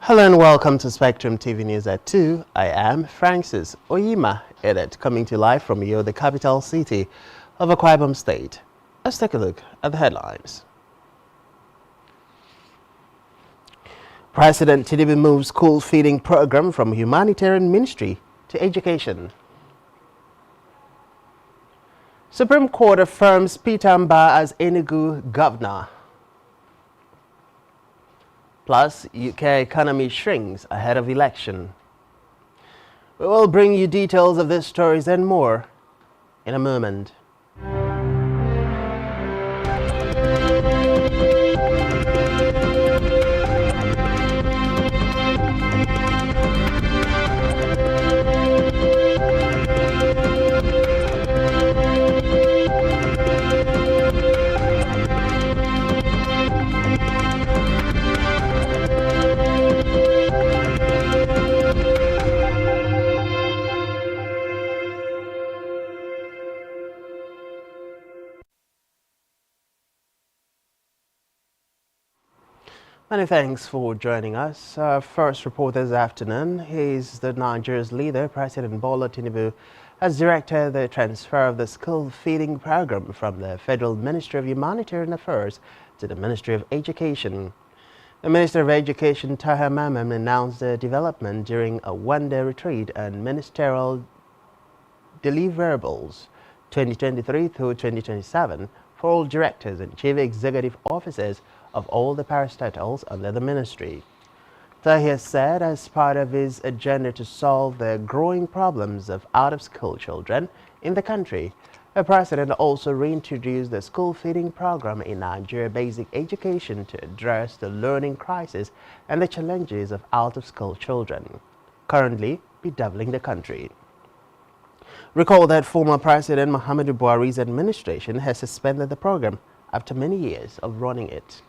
Hello and welcome to Spectrum TV News at 2. I am Francis Oyima Edet, coming to you live from Uyo, the capital city of Akwa Ibom State. Let's take a look at the headlines. President Tinubu moves school feeding program from humanitarian ministry to education. Supreme Court affirms Peter Mbah as Enugu governor. Plus, UK economy shrinks ahead of election. We will bring you details of these stories and more in a moment. Many thanks for joining us. Our first report this afternoon is that Nigeria's leader, President Bola Tinubu, has directed the transfer of the school feeding program from the Federal Ministry of Humanitarian Affairs to the Ministry of Education. The Minister of Education, Taha Mamman, announced the development during a one-day retreat on ministerial deliverables 2023 through 2027 for all directors and chief executive officers of all the parastatals under the ministry. Tahir said as part of his agenda to solve the growing problems of out-of-school children in the country, the president also reintroduced the school feeding program in Nigeria basic education to address the learning crisis and the challenges of out-of-school children, currently bedeviling the country. Recall that former President Muhammadu Buhari's administration has suspended the program after many years of running it.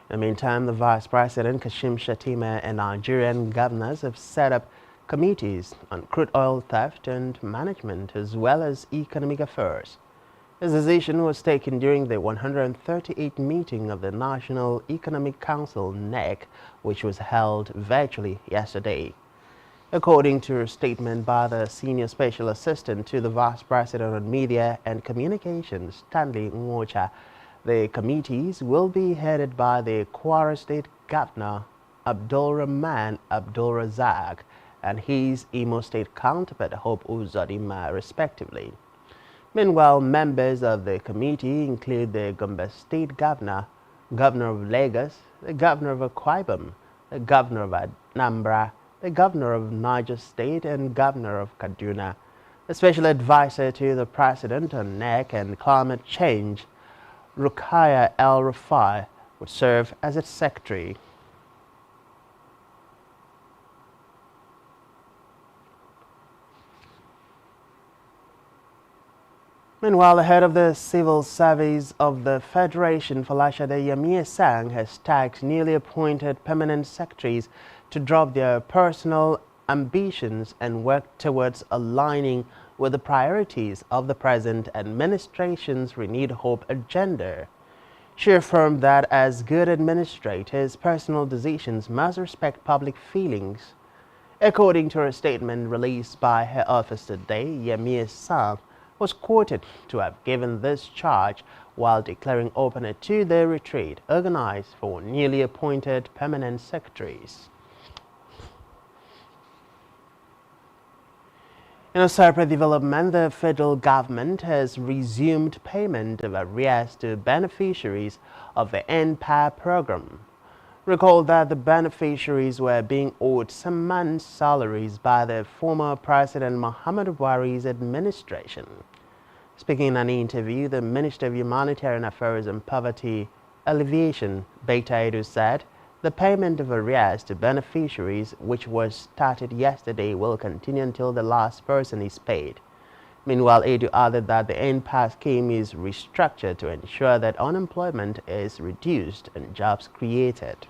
In the meantime, the Vice President, Kashim Shettima, and Nigerian governors have set up committees on crude oil theft and management as well as economic affairs. This decision was taken during the 138th meeting of the National Economic Council, NEC, which was held virtually yesterday. According to a statement by the Senior Special Assistant to the Vice President on Media and Communications, Stanley Nwocha, the committees will be headed by the Kwara State Governor, Abdulrahman Abdulrazak, and his Imo State counterpart, Hope Uzodinma, respectively. Meanwhile, members of the committee include the Gombe State Governor, Governor of Lagos, the Governor of Akwa Ibom, the Governor of Anambra, the Governor of Niger State, and Governor of Kaduna. The Special Advisor to the President on NEC and Climate Change, Rukaya El-Rufai, would serve as its secretary. Meanwhile, the head of the Civil Service of the Federation, Folashade Yemie-Sang, has tasked newly appointed permanent secretaries to drop their personal ambitions and work towards aligning with the priorities of the present administration's renewed hope agenda. She affirmed that as good administrators, personal decisions must respect public feelings. According to a statement released by her office today, Yemie-Sang was quoted to have given this charge while declaring open a two-day retreat organized for newly appointed permanent secretaries. In a separate development, the federal government has resumed payment of arrears to beneficiaries of the NPA program. Recall that the beneficiaries were being owed some months' salaries by the former President Muhammadu Buhari's administration. Speaking in an interview, the Minister of Humanitarian Affairs and Poverty Alleviation, Beta Edu, said the payment of arrears to beneficiaries, which was started yesterday, will continue until the last person is paid. Meanwhile, Edu added that the NPA scheme is restructured to ensure that unemployment is reduced and jobs created.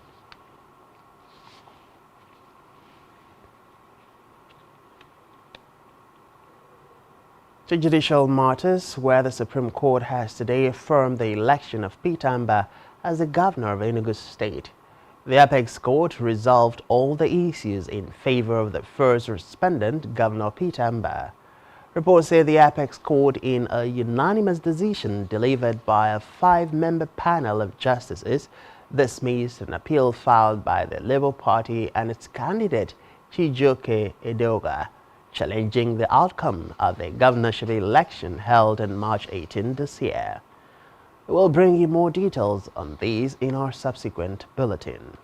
To judicial matters, where the Supreme Court has today affirmed the election of Peter Mbah as the governor of Enugu State. The Apex Court resolved all the issues in favor of the first respondent, Governor Peter Mbah. Reports say the Apex Court, in a unanimous decision delivered by a 5-member panel of justices, dismissed an appeal filed by the Labour Party and its candidate, Chijioke Edoga, challenging the outcome of the governorship election held on March 18 this year. We'll bring you more details on these in our subsequent bulletin.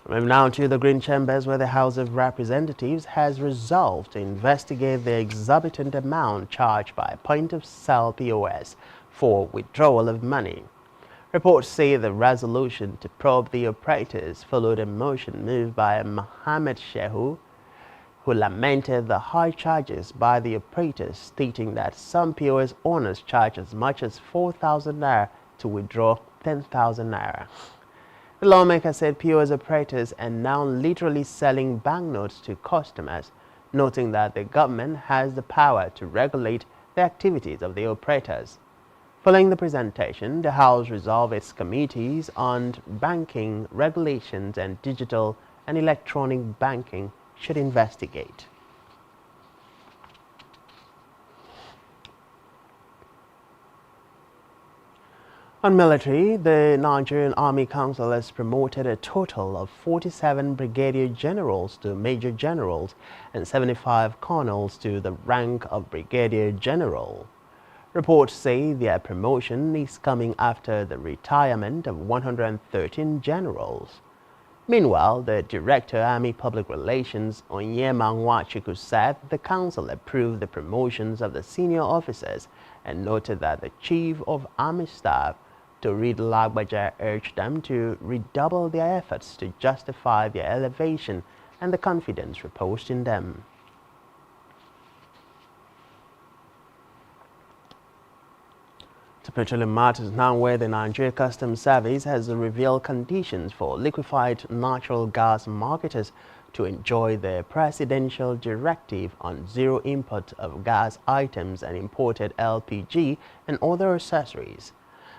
We're now to the Green Chambers, where the House of Representatives has resolved to investigate the exorbitant amount charged by point-of-sale POS for withdrawal of money. Reports say the resolution to probe the operators followed a motion moved by Mohammed Shehu, who lamented the high charges by the operators, stating that some POS owners charge as much as 4,000 naira to withdraw 10,000 naira. The lawmaker said POS operators are now literally selling banknotes to customers, noting that the government has the power to regulate the activities of the operators. Following the presentation, the House resolved its committees on banking regulations and digital and electronic banking should investigate. On military, the Nigerian Army Council has promoted a total of 47 brigadier generals to major generals and 75 colonels to the rank of brigadier general. Reports say their promotion is coming after the retirement of 113 generals. Meanwhile, the Director Army Public Relations, Onyema Nwachukwu, said the Council approved the promotions of the senior officers and noted that the Chief of Army Staff, Torid Lagbaja, urged them to redouble their efforts to justify their elevation and the confidence reposed in them. To petroleum matters now, where the Nigeria Customs Service has revealed conditions for liquefied natural gas marketers to enjoy the presidential directive on zero import of gas items and imported LPG and other accessories.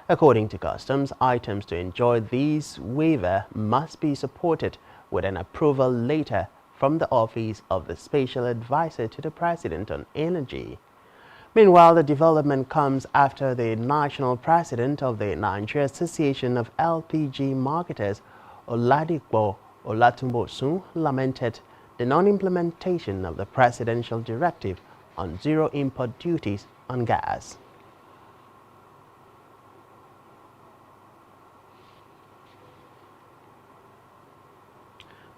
According to Customs, items to enjoy this waiver must be supported with an approval letter from the Office of the Special Advisor to the President on Energy. Meanwhile, the development comes after the national president of the Nigeria Association of LPG Marketers, Oladipo Olatunbosun, lamented the non-implementation of the presidential directive on zero import duties on gas.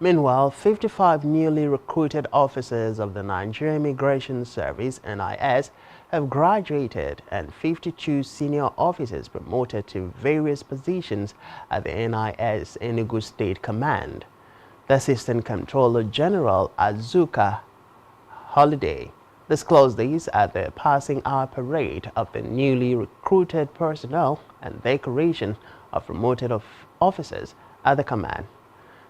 Meanwhile, 55 newly recruited officers of the Nigeria Immigration Service (NIS) have graduated and 52 senior officers promoted to various positions at the NIS Enugu State Command. The Assistant Comptroller General Azuka Holiday disclosed this at the passing hour parade of the newly recruited personnel and decoration of promoted officers at the command.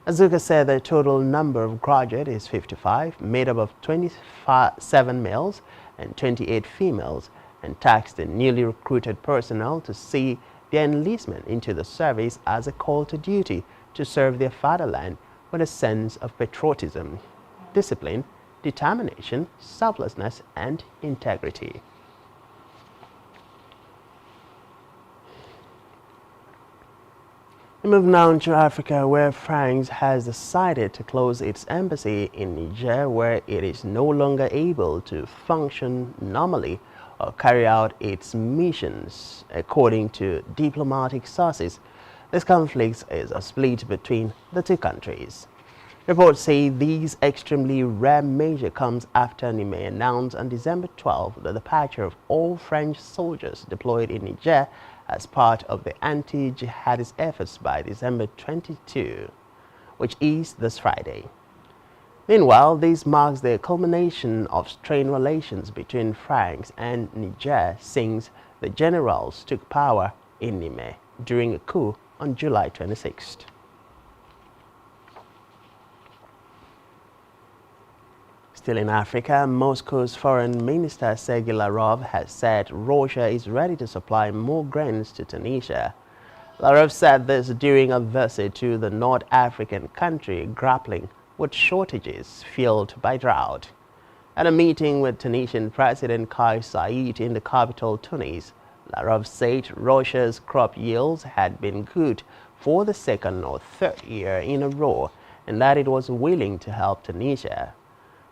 Azuka said the total number of graduates is 55, made up of 27 males and 28 females, and tasked the newly recruited personnel to see their enlistment into the service as a call to duty to serve their fatherland with a sense of patriotism, discipline, determination, selflessness, and integrity. We move now to Africa, where France has decided to close its embassy in Niger, where it is no longer able to function normally or carry out its missions. According to diplomatic sources, this conflict is a split between the two countries. Reports say this extremely rare measure comes after Niamey announced on December 12 the departure of all French soldiers deployed in Niger as part of the anti-jihadist efforts by December 22, which is this Friday. Meanwhile, this marks the culmination of strained relations between France and Niger since the generals took power in Niamey during a coup on July 26th. Still in Africa, Moscow's Foreign Minister Sergei Lavrov has said Russia is ready to supply more grains to Tunisia. Lavrov said this during a visit to the North African country grappling with shortages fueled by drought. At a meeting with Tunisian President Kais Saied in the capital Tunis, Lavrov said Russia's crop yields had been good for the second or third year in a row and that it was willing to help Tunisia.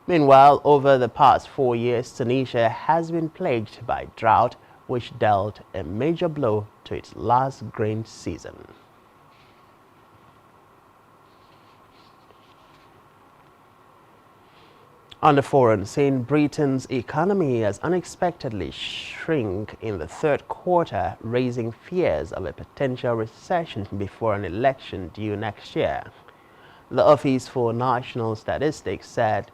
Meanwhile, over the past 4 years, Tunisia has been plagued by drought, which dealt a major blow to its last grain season. On the foreign scene, Britain's economy has unexpectedly shrunk in the third quarter, raising fears of a potential recession before an election due next year. The Office for National Statistics said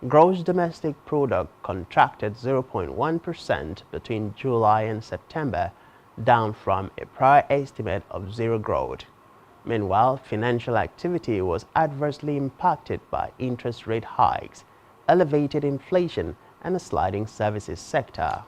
gross domestic product contracted 0.1% between July and September, down from a prior estimate of zero growth. Meanwhile, financial activity was adversely impacted by interest rate hikes, elevated inflation, and a sliding services sector.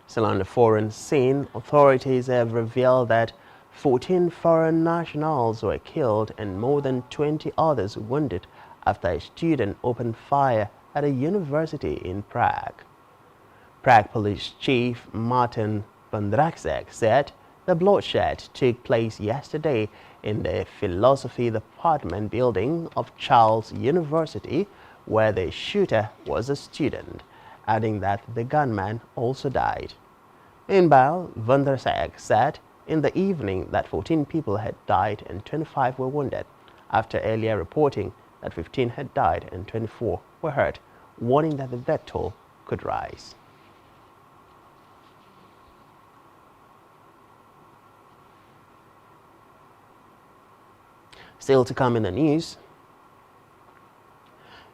Still on the foreign scene, authorities have revealed that 14 foreign nationals were killed and more than 20 others wounded after a student opened fire at a university in Prague. Prague Police Chief Martin Bondraksek said the bloodshed took place yesterday in the Philosophy Department building of Charles University, where the shooter was a student, adding that the gunman also died. Meanwhile, Bondraksek said in the evening that 14 people had died and 25 were wounded, after earlier reporting that 15 had died and 24 were hurt, warning that the death toll could rise. Still to come in the news,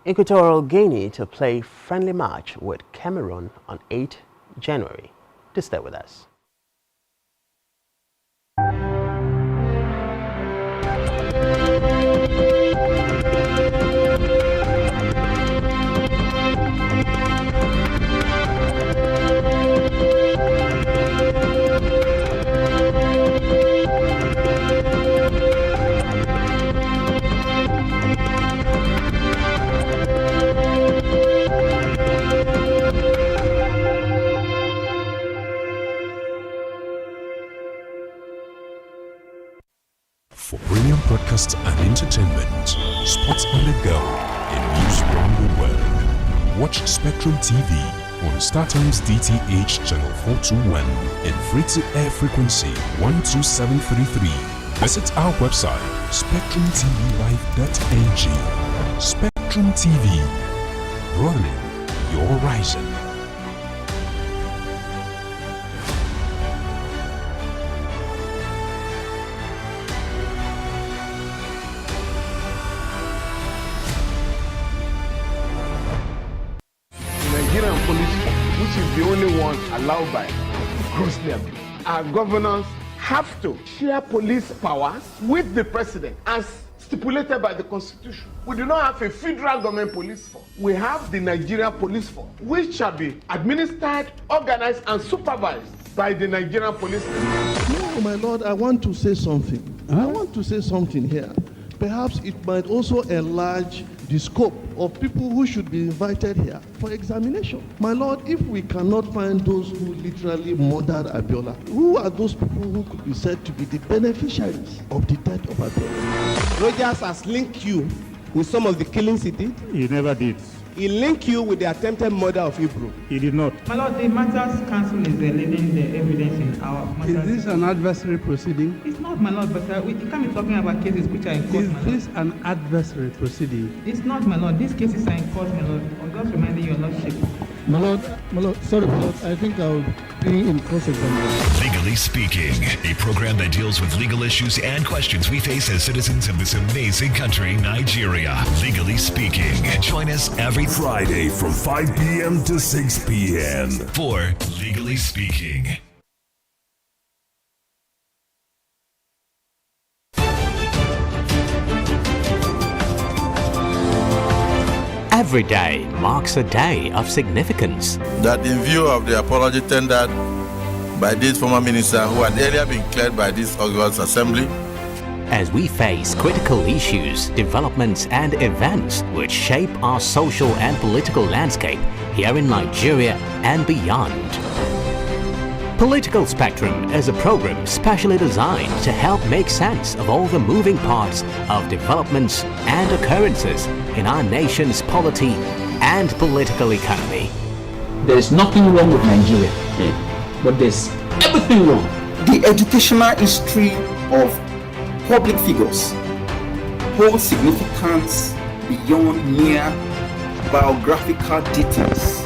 Equatorial Guinea to play friendly match with Cameroon on 8 January. To stay with us. For brilliant broadcasts and entertainment, sports on the go, and news around the world, watch Spectrum TV on StarTimes DTH channel 421 and free-to-air frequency 12733. Visit our website spectrumtvlive.ng. Spectrum TV, broadening your horizon. Nigerian police, which is the only one allowed by grossly abuse. Our governors have to share police powers with the president as stipulated by the constitution. We do not have a federal government police force. We have the Nigerian police force, which shall be administered, organized, and supervised by the Nigerian police. No, my lord, I want to say something. I want to say something here. Perhaps it might also enlarge the scope of people who should be invited here for examination. My lord, if we cannot find those who literally murdered Abiola, who are those people who could be said to be the beneficiaries of the death of Abiola? Rogers has linked you with some of the killings he did. He never did. He linked you with the attempted murder of Hebrew. He did not. My lord, the Matters Council is leading the evidence in our matters. Is this an adversary proceeding? It's not, my lord, but we can't be talking about cases which are in court. Is this an adversary proceeding? It's not, my lord. These cases are in court, my lord. I'm just reminding your lordship. My lord, sorry, my lord, I think I'll be in cross-examination. Legally Speaking, a program that deals with legal issues and questions we face as citizens of this amazing country, Nigeria. Legally Speaking. Join us every Friday from 5 p.m. to 6 p.m. for Legally Speaking. Every day marks a day of significance. That in view of the apology tendered by this former minister who had earlier been cleared by this August Assembly, as we face critical issues, developments and events which shape our social and political landscape here in Nigeria and beyond. Political Spectrum is a program specially designed to help make sense of all the moving parts of developments and occurrences in our nation's polity and political economy. There is nothing wrong with Nigeria, but there's everything wrong. The educational history of public figures holds significance beyond mere biographical details.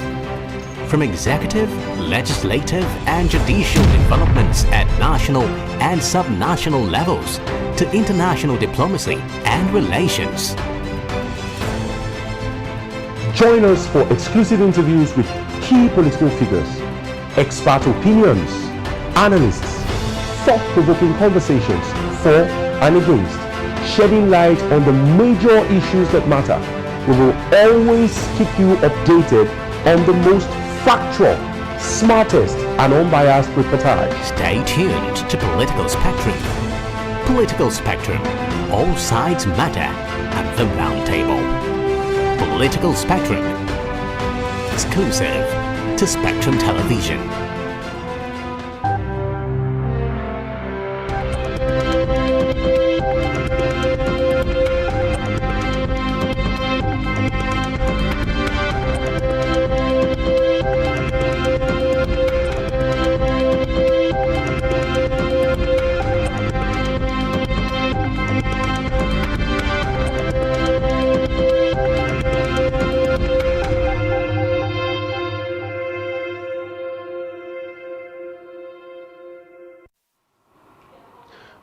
From executive, legislative and judicial developments at national and subnational levels to international diplomacy and relations. Join us for exclusive interviews with key political figures, expert opinions, analysts, thought-provoking conversations for and against, shedding light on the major issues that matter. We will always keep you updated on the most factual, smartest and unbiased reportage. Stay tuned to Political Spectrum. Political Spectrum. All sides matter at the round table. Political Spectrum. Exclusive to Spectrum Television.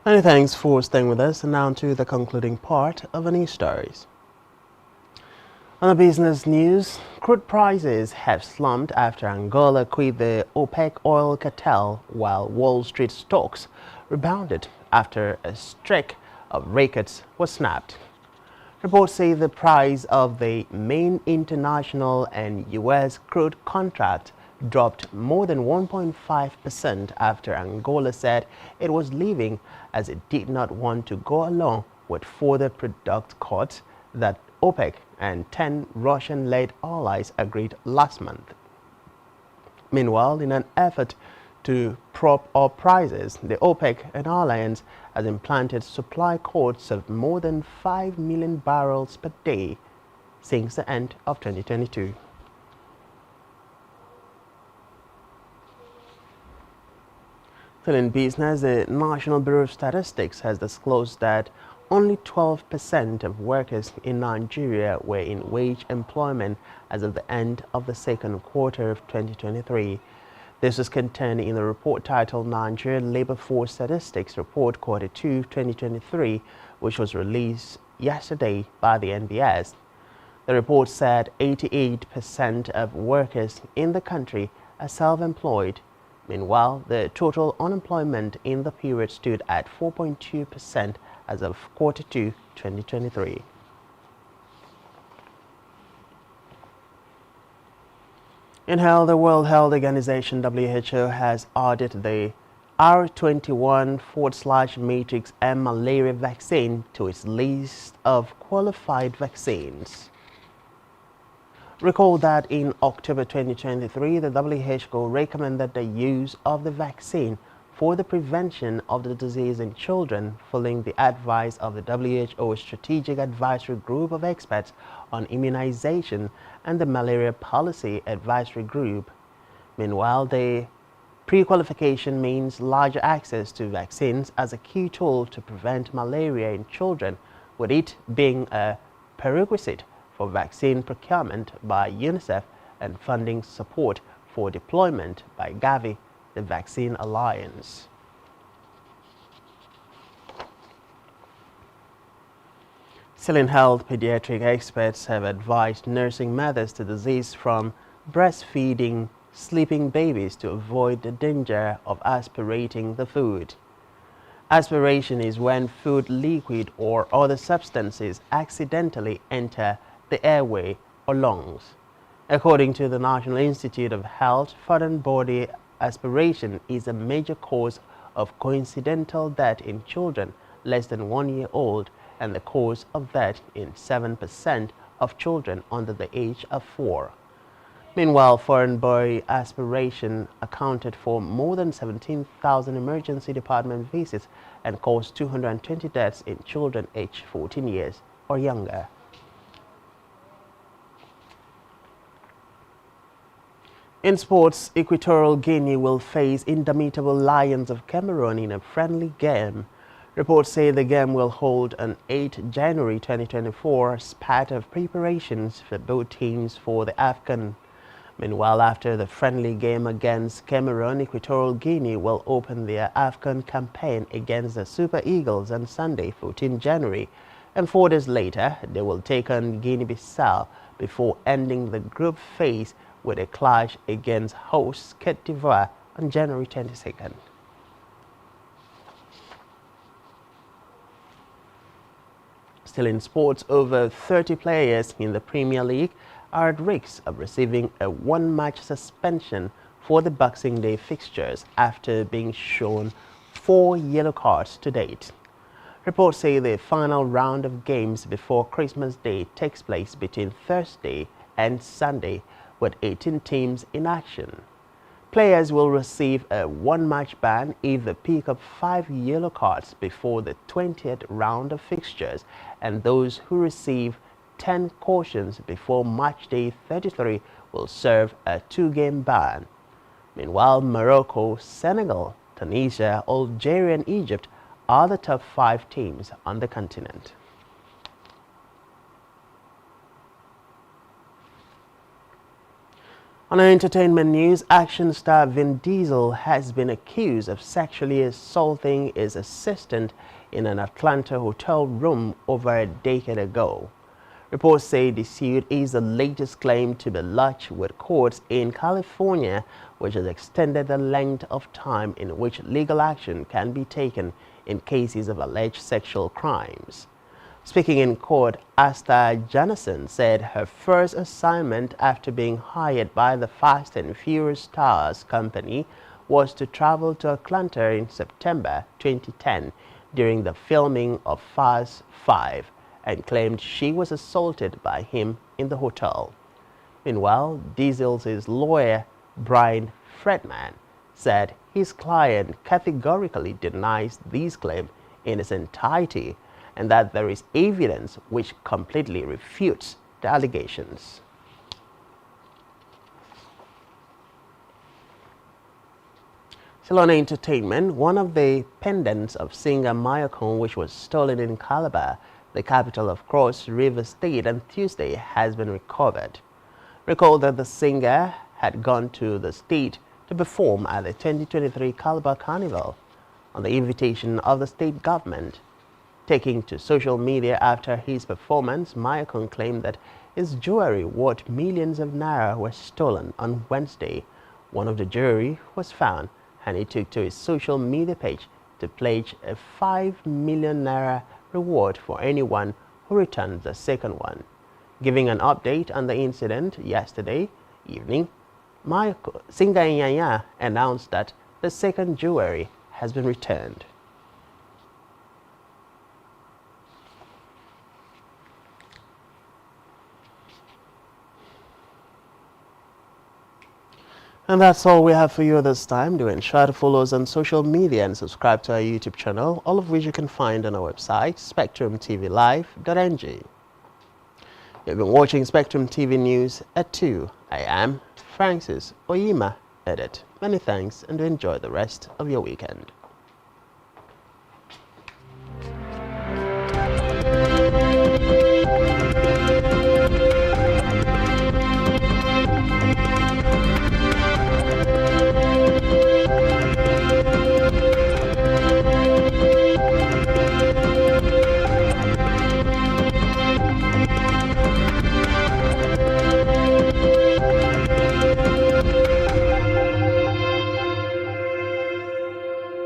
Many thanks for staying with us, and now to the concluding part of the news stories. On the business news, crude prices have slumped after Angola quit the OPEC oil cartel, while Wall Street stocks rebounded after a streak of records was snapped. Reports say the price of the main international and U.S. crude contract dropped more than 1.5% after Angola said it was leaving, as it did not want to go along with further product cuts that OPEC and 10 Russian-led allies agreed last month. Meanwhile, in an effort to prop up prices, the OPEC and alliance has implanted supply cuts of more than 5 million barrels per day since the end of 2022. Still in business, the National Bureau of Statistics has disclosed that only 12% of workers in Nigeria were in wage employment as of the end of the second quarter of 2023. This was contained in the report titled Nigeria Labor Force Statistics Report Quarter 2 2023, which was released yesterday by the NBS. The report said 88% of workers in the country are self-employed. Meanwhile, the total unemployment in the period stood at 4.2% as of Quarter 2 2023. In health, the World Health Organization WHO has added the R21/Matrix M malaria vaccine to its list of qualified vaccines. Recall that in October 2023, the WHO recommended the use of the vaccine for the prevention of the disease in children, following the advice of the WHO Strategic Advisory Group of Experts on Immunization and the Malaria Policy Advisory Group. Meanwhile, the pre-qualification means larger access to vaccines as a key tool to prevent malaria in children, with it being a prerequisite for vaccine procurement by UNICEF and funding support for deployment by Gavi, the Vaccine Alliance. Still in health, pediatric experts have advised nursing mothers to desist from breastfeeding sleeping babies to avoid the danger of aspirating the food. Aspiration is when food, liquid, or other substances accidentally enter the airway or lungs. According to the National Institute of Health, foreign body aspiration is a major cause of coincidental death in children less than 1 year old and the cause of death in 7% of children under the age of 4. Meanwhile, foreign body aspiration accounted for more than 17,000 emergency department visits and caused 220 deaths in children aged 14 years or younger. In sports, Equatorial Guinea will face Indomitable Lions of Cameroon in a friendly game. Reports say the game will hold on 8 January 2024 as part of preparations for both teams for the AFCON. Meanwhile, after the friendly game against Cameroon, Equatorial Guinea will open their AFCON campaign against the Super Eagles on Sunday, 14 January, and 4 days later, they will take on Guinea-Bissau before ending the group phase with a clash against hosts Cote d'Ivoire on January 22nd. Still in sports, over 30 players in the Premier League are at risk of receiving a one-match suspension for the Boxing Day fixtures after being shown 4 yellow cards to date. Reports say the final round of games before Christmas Day takes place between Thursday and Sunday, with 18 teams in action. Players will receive a one-match ban if they pick up 5 yellow cards before the 20th round of fixtures, and those who receive 10 cautions before match day 33 will serve a 2-game ban. Meanwhile, Morocco, Senegal, Tunisia, Algeria and Egypt are the top 5 teams on the continent. On our entertainment news, action star Vin Diesel has been accused of sexually assaulting his assistant in an Atlanta hotel room over a decade ago. Reports say the suit is the latest claim to be lodged with courts in California, which has extended the length of time in which legal action can be taken in cases of alleged sexual crimes. Speaking in court, Asta Janison said her first assignment after being hired by the Fast and Furious Stars company was to travel to Atlanta in September 2010 during the filming of Fast 5 and claimed she was assaulted by him in the hotel. Meanwhile, Diesel's lawyer, Brian Fredman, said his client categorically denies these claims in its entirety and that there is evidence which completely refutes the allegations. Still on entertainment, one of the pendants of singer Mayakon, which was stolen in Calabar, the capital of Cross River State, on Tuesday, has been recovered. Recall that the singer had gone to the state to perform at the 2023 Calabar Carnival on the invitation of the state government. Taking to social media after his performance, Mayakon claimed that his jewelry worth millions of naira was stolen on Wednesday. One of the jewelry was found, and he took to his social media page to pledge a 5 million naira reward for anyone who returns the second one. Giving an update on the incident yesterday evening, singer Nyanya announced that the second jewelry has been returned. And that's all we have for you this time. Do ensure to follow us on social media and subscribe to our YouTube channel, all of which you can find on our website, spectrumtvlive.ng. You've been watching Spectrum TV News at 2. I am Francis Oyima, edit. Many thanks and enjoy the rest of your weekend.